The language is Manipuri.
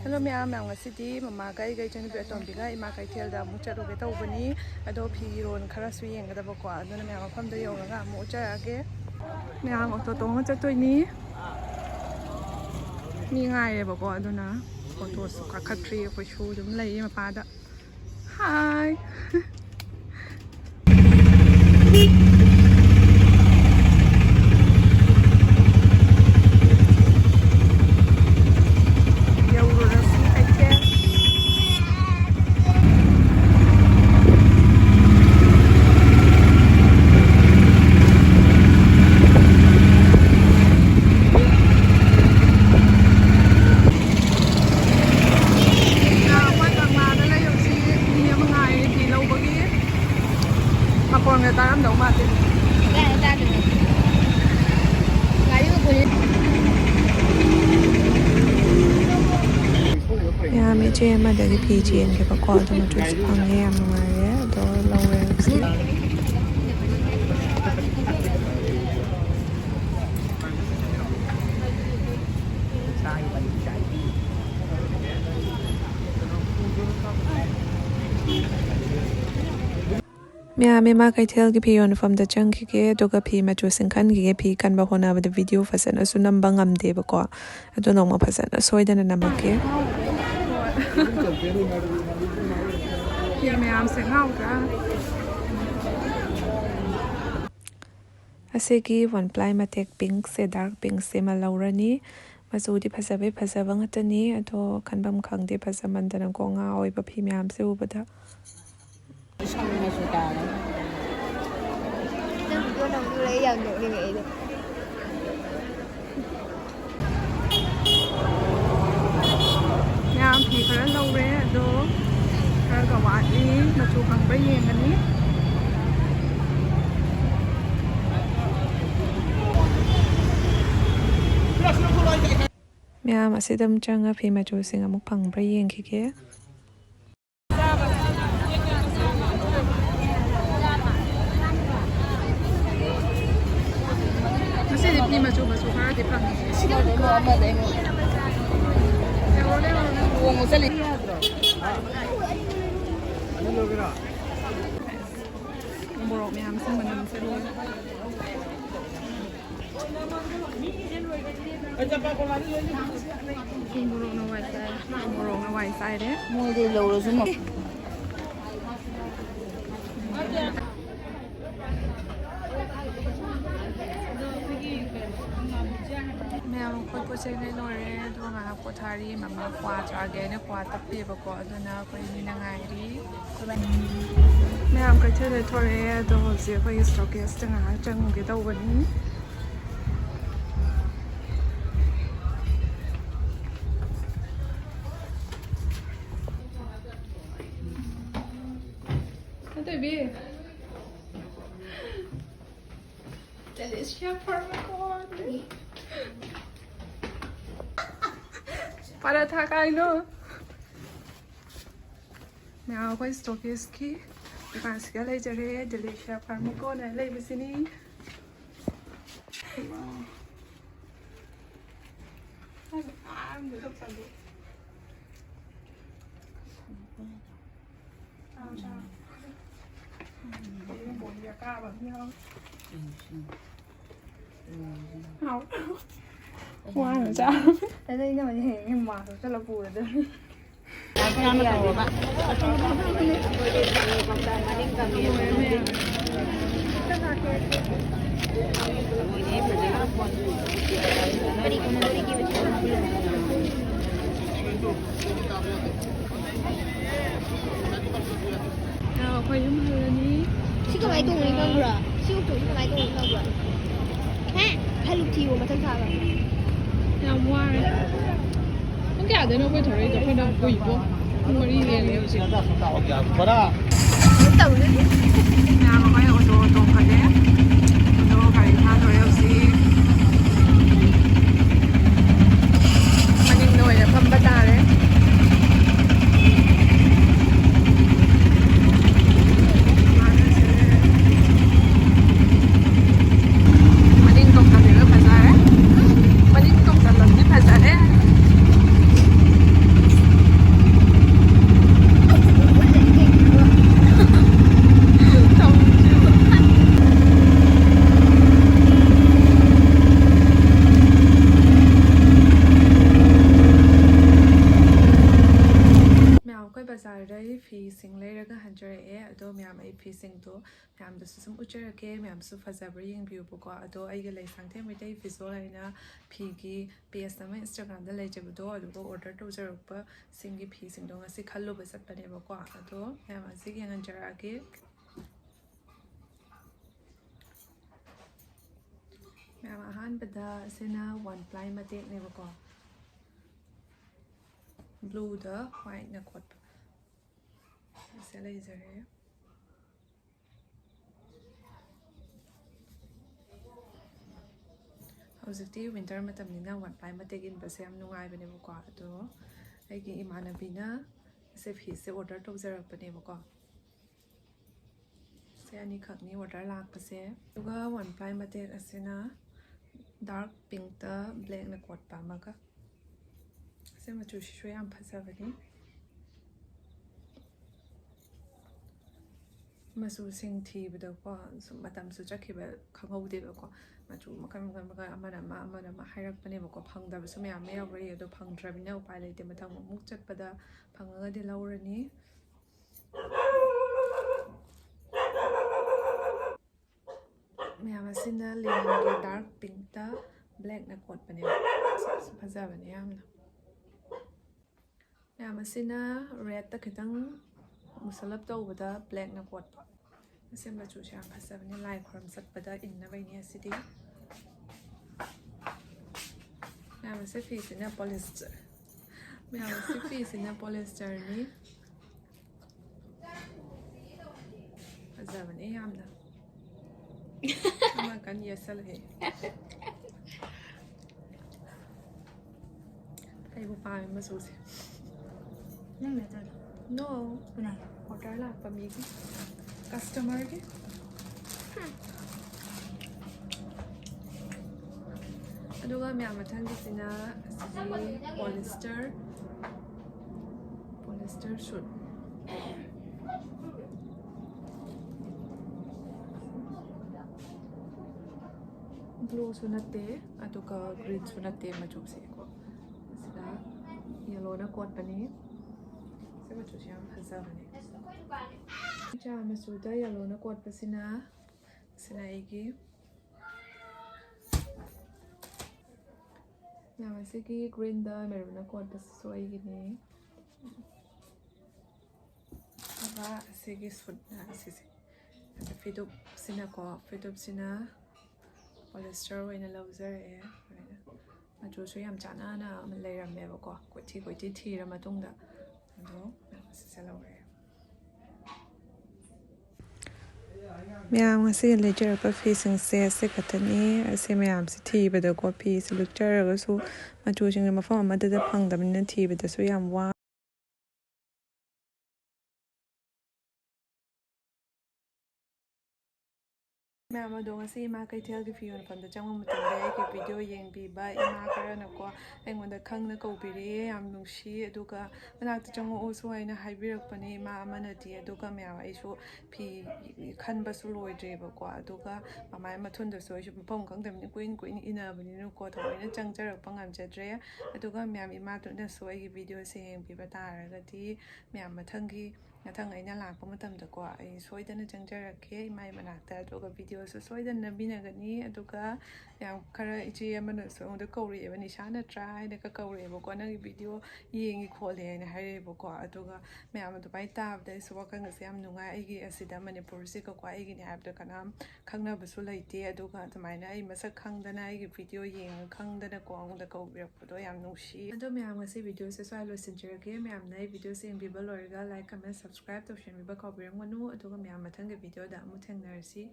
Hello ma'am, city mama gai chen be tom biga Ima Keithel da mu charu ge tawbani ado phi ron khara su yeng da ba ko aduna ma'am mafam da yoga ga mu charage ma'am auto to ma chatoi ni mi ngai ba ko aduna auto su ka khatri ko shu dum lei ma pa da hi Che ma dari PG and give a call to my dress on here. I'm aware, door lower. Ima Keithel ki pion from the chunky ke doga pi ma chu singkhan ki pi kan ba hona ba the video fasan asu namba ngam de ba ko ado no ma fasan soida na namake ma'am se ngau ka ase ki one ply ma tek pink se dark pink se ma laurani masu di phasabe phasawang atani ado khanbam khangde phasaman dan ko nga oi ba phi ma'am se ubada Ma'am phi khara laure ado ka wa ni ma chu khang ba yeng ani ma'am asidam changa phi ma chu sing amuk phang ba yeng ki ke ni ma chu ba chu khara de phang Borok ma'am sang manam se ro borok na wai sai de mua đi lâu rồi xuống một ma'am ko ko se ne no re do nga ko thari mama kwa cha ge ne kwa tap pe ba ko aduna ko ni na ngai ri ma'am ka chere thore do je ko stockage nga chang ge do ba ni Baby. Delícia farmacone. Para thakai no. Now ko stockage ki dukan se lai jare delícia farmacone lai bisini. I'm the doctor. Qua rồi sao? Đây đây nhưng mà hình mà rất là bùi rồi. Khoai giống như là ní. Chứ có máy tung đi không rồi? Siêu chủ có máy tung đi không rồi? Ha, hay lục chiều mà thân sao rồi? Nào qua rồi. Không cả đến đâu quay thử đi, phải đâu quỷ vô. Không có đi liền liền gì. Muốn tàu nữa. Nào có máy ô tô phải đấy. Ô tô phải tha rồi LC. Mà nhìn nồi là phẩm bắt ta đấy. ꯕꯖꯥꯔꯗꯩ ꯐꯤꯁꯤꯡ ꯂꯩꯔꯒ ꯍꯟꯖꯔꯛꯑꯦ ꯑꯗꯣ ꯃꯌꯥꯝ ꯑꯩ ꯐꯤꯁꯤꯡꯗꯣ ꯃꯌꯥꯝꯗꯁꯨ ꯁꯨꯝ ꯎꯠꯆꯔꯛꯀꯦ ꯃꯌꯥꯝꯁꯨ ꯐꯖꯕ꯭ꯔꯥ ꯌꯦꯡꯕꯤꯌꯨꯕꯀꯣ ꯑꯗꯣ ꯑꯩꯒ ꯂꯩꯁꯥꯡꯊꯦꯝ ꯃꯩꯇꯩ ꯐꯤꯖꯣꯜ ꯍꯥꯏꯅ ꯐꯤꯒꯤ ꯄꯦꯖ ꯑꯃ ꯏꯟꯁꯇꯥꯒ꯭ꯔꯥꯝꯗ ꯂꯩꯖꯕꯗꯣ ꯑꯗꯨꯒ ꯑꯣꯔꯗꯔ ꯇꯧꯖꯔꯛꯄ ꯁꯤꯡꯒꯤ ꯐꯤꯁꯤꯡꯗꯣ ꯉꯁꯤ ꯈꯜꯂꯨꯕ ꯆꯠꯄꯅꯦꯕꯀꯣ ꯑꯗꯣ ꯃꯌꯥꯝ ꯍꯧꯖꯤꯛ ꯌꯦꯡꯍꯟꯖꯔꯛꯑꯒꯦ ꯃꯌꯥꯝ ꯑꯍꯥꯟꯕꯗ ꯑꯁꯤꯅ 1 ꯄ꯭ꯂꯥꯏ ꯃꯇꯦꯛꯅꯦꯕꯀோ ꯕ꯭ꯂꯨꯗ ꯋꯥꯏꯠꯅ ꯈꯣꯠꯄ ꯑꯁꯤ ꯂꯩꯖꯔꯦ ꯍꯧꯖꯤꯛꯇꯤ ꯋꯤꯟꯇꯔ ꯃꯇꯝꯅꯤꯅ 1 ꯄ꯭ꯂꯥꯏ ꯃꯇꯦꯛ ꯏꯟꯕꯁꯦ ꯌꯥꯝ ꯅꯨꯡꯉꯥꯏꯕꯅꯦꯕꯀꯣ ꯑꯗꯣ ꯑꯩꯒꯤ ꯏꯃꯥꯟꯅꯕꯤꯅ ꯑꯁꯤ ꯐꯤꯁꯦ ꯑꯣꯔꯗꯔ ꯇꯧꯖꯔꯛꯄꯅꯦꯕꯀꯣ ꯁꯤ ꯑꯅꯤꯈꯛꯅꯤ ꯑꯣꯔꯗꯔ ꯂꯥꯛꯄꯁꯦ ꯑꯗꯨꯒ 1 ꯄ꯭ꯂꯥꯏ ꯃꯇꯦꯛ ꯑꯁꯤꯅ ꯗꯥꯔꯛ ꯄꯤꯡꯛꯇ ꯕ꯭ꯂꯦꯛꯅ ꯀꯣꯠꯄ ꯑꯃꯒ ꯁꯤ ꯃꯆꯨꯁꯤꯁꯨ ꯌꯥꯝ ꯐꯖꯕꯅꯤ ꯃꯆꯨꯁꯤꯡ ꯊꯤꯕꯗꯀꯣ ꯁꯨꯝ ꯃꯇꯝꯁꯨ ꯆꯠꯈꯤꯕ ꯈꯪꯍꯧꯗꯦꯕꯀꯣ ꯃꯆꯨ ꯃꯈꯜ ꯑꯃꯅ ꯑꯃ ꯍꯥꯏꯔꯛꯄꯅꯦꯕꯀோ ꯐꯪꯗꯕꯁꯨ ꯃꯌꯥꯝ ꯑꯃ ꯌꯥꯎꯔꯛꯏ ꯑꯗꯣ ꯐꯪꯗ꯭ꯔꯕꯅꯤꯅ ꯎꯄꯥꯏ ꯂꯩꯇꯦ ꯃꯊꯪ ꯑꯃꯨꯛ ꯆꯠꯄꯗ ꯐꯪꯉꯒꯗꯤ ꯂꯧꯔꯅꯤ ꯃꯌꯥꯝ ꯑꯁꯤꯅ ꯂꯦꯅꯤꯟꯒꯤ ꯗꯥꯔꯛ ꯄꯤꯡꯛꯇ ꯕ꯭ꯂꯦꯛꯅ ꯀꯣꯠꯄꯅꯦꯕ ꯐꯖꯕꯅꯦ ꯌꯥꯝꯅ ꯃꯌꯥꯝ ꯑꯁꯤꯅ ꯔꯦꯗꯇ ꯈꯤꯇꯪ ꯃꯨꯁꯜꯂꯞ ꯇꯧꯕꯗ ꯕ꯭ꯂꯦꯛꯅ ꯀꯣꯠꯄ ꯑꯁꯤ ꯃꯆꯨꯁꯦ ꯌꯥꯝ ꯐꯖꯕꯅꯤ ꯂꯥꯏ ꯈꯨꯔꯨꯝ ꯆꯠꯄꯗ ꯏꯟꯅꯕꯩꯅꯤ ꯑꯁꯤꯗꯤ ꯃꯌꯥꯝ ꯑꯁꯤ ꯐꯤꯁꯤꯅ ꯄꯣꯂꯤꯁꯇꯔ ꯃꯌꯥꯝ ꯑꯁꯤ ꯐꯤꯁꯤꯅ ꯄꯣꯂꯤꯁꯇꯔꯅꯤ ꯐꯖꯕꯅꯦ ꯌꯥꯝꯅ ꯑꯃꯀꯟ ꯌꯦꯁꯜꯂꯦ ꯑꯩꯕꯨ ꯄꯥꯝꯃꯦ ꯃꯆꯨꯁꯦ ꯅꯣ ꯑꯣꯔꯗꯔ ꯂꯥꯛꯄ ꯃꯤꯒꯤ ꯀꯁꯇꯃꯔꯒꯤ ꯑꯗꯨꯒ ꯃꯌꯥꯝ ꯃꯊꯪꯒꯤꯁꯤꯅ ꯑꯁꯤꯒꯤ ꯄꯣꯂꯤꯁꯇꯔ ꯁꯨꯠ ꯕ꯭ꯂꯨꯁꯨ ꯅꯠꯇꯦ ꯑꯗꯨꯒ ꯒ꯭ꯔꯤꯟꯁꯨ ꯅꯠꯇꯦ ꯃꯆꯨꯁꯦꯀꯣ ꯑꯁꯤꯗ ꯌꯦꯜꯂꯣꯅ ꯀꯣꯠꯄꯅꯤ ꯁꯤ ꯃꯆꯨꯁꯦ ꯌꯥꯝ ꯐꯖꯕꯅꯦ ꯆꯥ ꯃꯆꯨꯗ ꯌꯦꯜꯂꯣꯅ ꯀꯣꯠꯄꯁꯤꯅ ꯑꯁꯤꯅ ꯑꯩꯒꯤ ꯃꯌꯥꯝ ꯑꯁꯤꯒꯤ ꯒ꯭ꯔꯤꯟꯗ ꯃꯦꯔꯨꯟꯅ ꯀꯣꯠꯄꯁꯤꯁꯨ ꯑꯩꯒꯤꯅꯤ ꯑꯗꯨꯒ ꯑꯁꯤꯒꯤ ꯁꯨꯠꯅ ꯑꯁꯤꯁꯦ ꯐꯤꯗꯨꯞꯁꯤꯅ ꯄꯣꯂꯤꯁꯇꯔ ꯑꯣꯏꯅ ꯂꯧꯖꯔꯛꯑꯦ ꯃꯆꯨꯁꯨ ꯌꯥꯝ ꯆꯥꯟꯅꯅ ꯂꯩꯔꯝꯃꯦꯕꯀꯣ ꯀꯣꯏꯊꯤ ꯊꯤꯔ ꯃꯇꯨꯡꯗ ꯑꯗꯣ ꯑꯁꯤꯁꯦ ꯂꯧꯔꯛꯑꯦ ꯃꯌꯥꯝ ꯉꯁꯤꯒꯤ ꯂꯩꯖꯔꯛꯄ ꯐꯤꯁꯤꯡꯁꯦ ꯑꯁꯤ ꯈꯛꯇꯅꯤ ꯑꯁꯤ ꯃꯌꯥꯝꯁꯤ ꯊꯤꯕꯗꯀꯣ ꯐꯤꯁꯤ ꯂꯨꯛꯆꯔꯒꯁꯨ ꯃꯆꯨꯁꯤꯡꯁꯦ ꯃꯐꯝ ꯑꯃꯗꯗ ꯐꯪꯗꯕꯅꯤꯅ ꯊꯤꯕꯗꯁꯨ ꯌꯥꯝ ꯋꯥ ꯃꯌꯥꯝ ꯑꯗꯣ ꯉꯁꯤ ꯏꯃꯥ ꯀꯩꯊꯦꯜꯒꯤ ꯐꯤ ꯌꯣꯟꯐꯝꯗ ꯆꯪꯕ ꯃꯇꯝꯗ ꯑꯩꯒꯤ ꯚꯤꯗꯤꯑꯣ ꯌꯦꯡꯕꯤꯕ ꯏꯃꯥ ꯈꯔꯅꯀꯣ ꯑꯩꯉꯣꯟꯗ ꯈꯪꯅ ꯀꯧꯕꯤꯔꯛꯑꯦ ꯌꯥꯝ ꯅꯨꯡꯁꯤ ꯑꯗꯨꯒ ꯃꯅꯥꯛꯇ ꯆꯪꯉꯛꯑꯣꯁꯨ ꯍꯥꯏꯅ ꯍꯥꯏꯕꯤꯔꯛꯄꯅꯦ ꯏꯃꯥ ꯑꯃꯅꯗꯤ ꯑꯗꯨꯒ ꯃꯌꯥꯝ ꯑꯩꯁꯨ ꯐꯤ ꯈꯟꯕꯁꯨ ꯂꯣꯏꯗ꯭ꯔꯦꯕꯀꯣ ꯑꯗꯨꯒ ꯃꯃꯥꯏ ꯃꯊꯨꯟꯗꯁꯨ ꯑꯩꯁꯨ ꯃꯐꯝ ꯈꯪꯗꯕꯅꯤ ꯀꯨꯏꯅ ꯏꯟꯅꯕꯅꯤꯅꯀꯣ ꯊꯑꯣꯏꯅ ꯆꯪꯖꯔꯛꯄ ꯉꯝꯖꯗ꯭ꯔꯦ ꯑꯗꯨꯒ ꯃꯌꯥꯝ ꯏꯃꯥꯗꯨꯅꯁꯨ ꯑꯩꯒꯤ ꯚꯤꯗꯤꯑꯣꯁꯦ ꯌꯦꯡꯕꯤꯕ ꯇꯥꯔꯒꯗꯤ ꯃꯌꯥꯝ ꯃꯊꯪ ꯑꯩꯅ ꯂꯥꯛꯄ ꯃꯇꯝꯗꯀꯣ ꯑꯩ ꯁꯣꯏꯗꯅ ꯆꯪꯖꯔꯛꯀꯦ ꯏꯃꯥꯒꯤ ꯃꯅꯥꯛꯇ ꯑꯗꯨꯒ ꯚꯤꯗꯤꯑꯣꯁꯨ ꯁꯣꯏꯗꯅ ꯅꯝꯕꯤꯅꯒꯅꯤ ꯑꯗꯨꯒ ꯌꯥꯝ ꯈꯔ ꯏꯆꯦ ꯑꯃꯅꯁꯨ ꯑꯩꯉꯣꯟꯗ ꯀꯧꯔꯛꯑꯦꯕ ꯅꯤꯁꯥ ꯅꯠꯇ꯭ꯔꯥ ꯍꯥꯏꯅꯒ ꯀꯧꯔꯛꯑꯦꯕꯀꯣ ꯅꯪꯒꯤ ꯚꯤꯗꯤꯑꯣ ꯌꯦꯡꯉꯤ ꯈꯣꯠꯂꯦ ꯍꯥꯏꯅ ꯍꯥꯏꯔꯛꯑꯦꯕꯀꯣ ꯑꯗꯨꯒ ꯃꯌꯥꯝ ꯑꯗꯨꯃꯥꯏꯅ ꯇꯥꯕꯗ ꯑꯩꯁꯨ ꯋꯥꯈꯜꯒꯁꯦ ꯌꯥꯝ ꯅꯨꯡꯉꯥꯏ ꯑꯩꯒꯤ ꯑꯁꯤꯗ ꯃꯅꯤꯄꯨꯔꯁꯤꯒꯀꯣ ꯑꯩꯒꯤꯅꯤ ꯍꯥꯏꯕꯗ ꯀꯅꯥꯝ ꯈꯪꯅꯕꯁꯨ ꯂꯩꯇꯦ ꯑꯗꯨꯒ ꯑꯗꯨꯃꯥꯏꯅ ꯑꯩ ꯃꯁꯛ ꯈꯪꯗꯅ ꯑꯩꯒꯤ ꯚꯤꯗꯤꯑꯣ ꯌꯦꯡꯉ ꯈꯪꯗꯅꯀꯣ ꯑꯩꯉꯣꯟꯗ ꯀꯧꯕꯤꯔꯛꯄꯗꯣ ꯌꯥꯝ ꯅꯨꯡꯁꯤ ꯑꯗꯣ ꯃꯌꯥꯝ ꯉꯁꯤ ꯚꯤꯗꯤꯑꯣꯁꯦ ꯁ꯭ꯋꯥꯏ ꯂꯣꯏꯁꯤꯟꯖꯔꯒꯦ ꯃꯌꯥꯝꯅ ꯑꯩ ꯚꯤꯗꯤꯑꯣꯁꯦ ꯌꯦꯡꯕꯤꯕ ꯂꯣꯏꯔꯒ ꯂꯥꯏꯛ ꯀꯃꯦꯟ ꯁꯕꯁꯀ꯭ꯔꯥꯏꯕ ꯇꯧꯁꯟꯕꯤꯕ ꯀꯥꯎꯕꯤꯔꯝꯒꯅꯨ ꯑꯗꯨꯒ ꯃꯌꯥꯝ ꯃꯊꯪꯒꯤ ꯚꯤꯗꯤꯑꯣꯗ ꯑꯃꯨꯛ ꯊꯦꯡꯅꯔꯁꯤ